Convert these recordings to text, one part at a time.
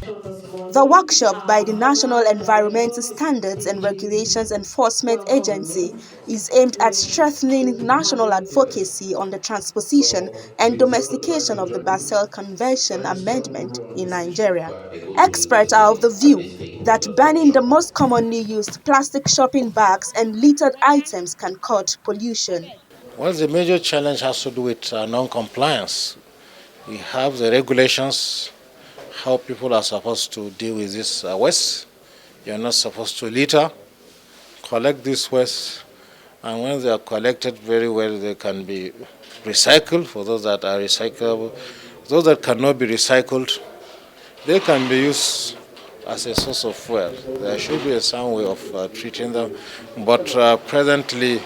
The workshop by the National Environmental Standards and Regulations Enforcement Agency is aimed at strengthening national advocacy on the transposition and domestication of the Basel Convention Amendment in Nigeria. Experts are of the view that banning the most commonly used plastic shopping bags and littered items can cut pollution. Well, the major challenge has to do with non-compliance. We have the regulations, how people are supposed to deal with this waste. You're not supposed to litter, collect this waste, and when they are collected very well, they can be recycled for those that are recyclable. Those that cannot be recycled, they can be used as a source of fuel. There should be some way of treating them, but presently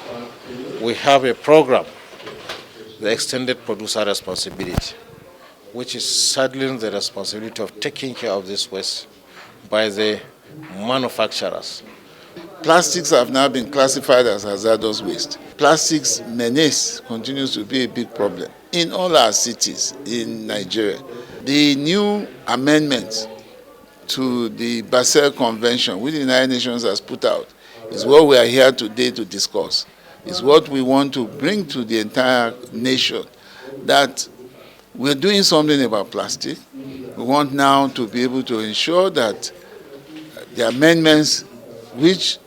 we have a program, the extended producer responsibility, which is saddling the responsibility of taking care of this waste by the manufacturers. Plastics have now been classified as hazardous waste. Plastics menace continues to be a big problem in all our cities in Nigeria. The new amendment to the Basel Convention, which the United Nations has put out, is what we are here today to discuss. It's what we want to bring to the entire nation, that we're doing something about plastic. We want now to be able to ensure that the amendments which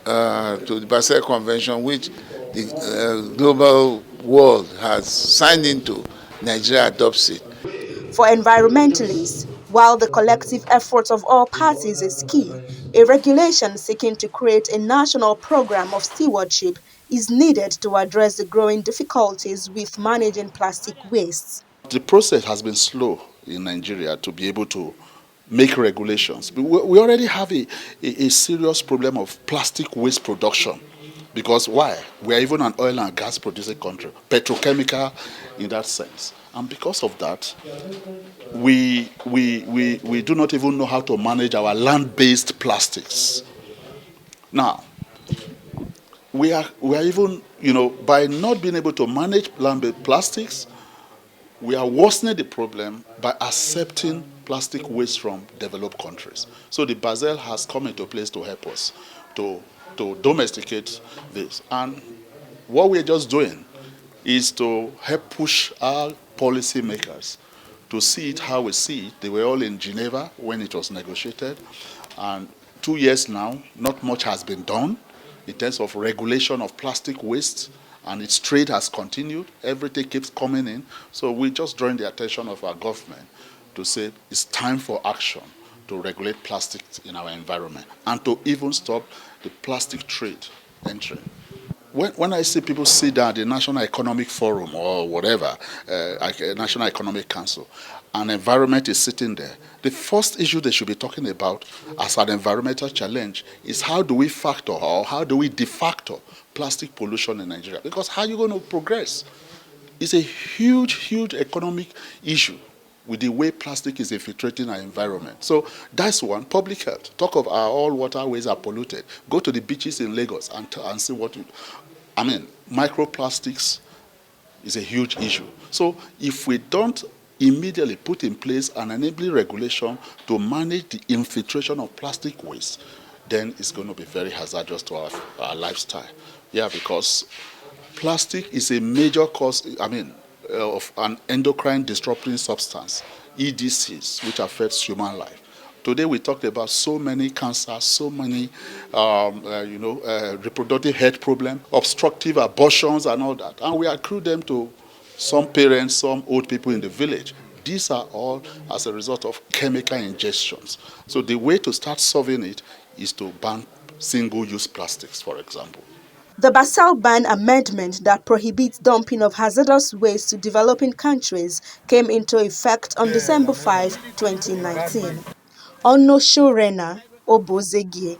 to the Basel Convention, which the global world has signed into, Nigeria adopts it. For environmentalists, while the collective efforts of all parties is key, a regulation seeking to create a national program of stewardship is needed to address the growing difficulties with managing plastic wastes. The process has been slow in Nigeria to be able to make regulations. We already have a serious problem of plastic waste production. Because why? We are even an oil and gas producing country, petrochemical in that sense. And because of that, we do not even know how to manage our land-based plastics. Now, we are even, by not being able to manage land-based plastics, we are worsening the problem by accepting plastic waste from developed countries. So the Basel has come into place to help us to domesticate this. And what we're just doing is to help push our policymakers to see it how we see it. They were all in Geneva when it was negotiated. And 2 years now, not much has been done in terms of regulation of plastic waste, and its trade has continued. Everything keeps coming in. So we're just drawing the attention of our government to say it's time for action to regulate plastics in our environment and to even stop the plastic trade entry. When I see people sit down at the National Economic Forum or whatever, National Economic Council, and environment is sitting there, the first issue they should be talking about as an environmental challenge is how do we factor or how do we de facto plastic pollution in Nigeria? Because how are you going to progress? It's a huge, huge economic issue with the way plastic is infiltrating our environment. So that's one. Public health. Talk of all waterways are polluted. Go to the beaches in Lagos and see what... microplastics is a huge issue. So if we don't immediately put in place an enabling regulation to manage the infiltration of plastic waste, then it's going to be very hazardous to our lifestyle. Yeah, because plastic is a major cause, of an endocrine disrupting substance, EDCs, which affects human life. Today we talked about so many cancers, so many reproductive health problems, obstructive abortions and all that. And we accrue them to some parents, some old people in the village. These are all as a result of chemical ingestions. So the way to start solving it is to ban single-use plastics, for example. The Basel Ban amendment that prohibits dumping of hazardous waste to developing countries came into effect on December 5, 2019. Onoshorena Obozegie.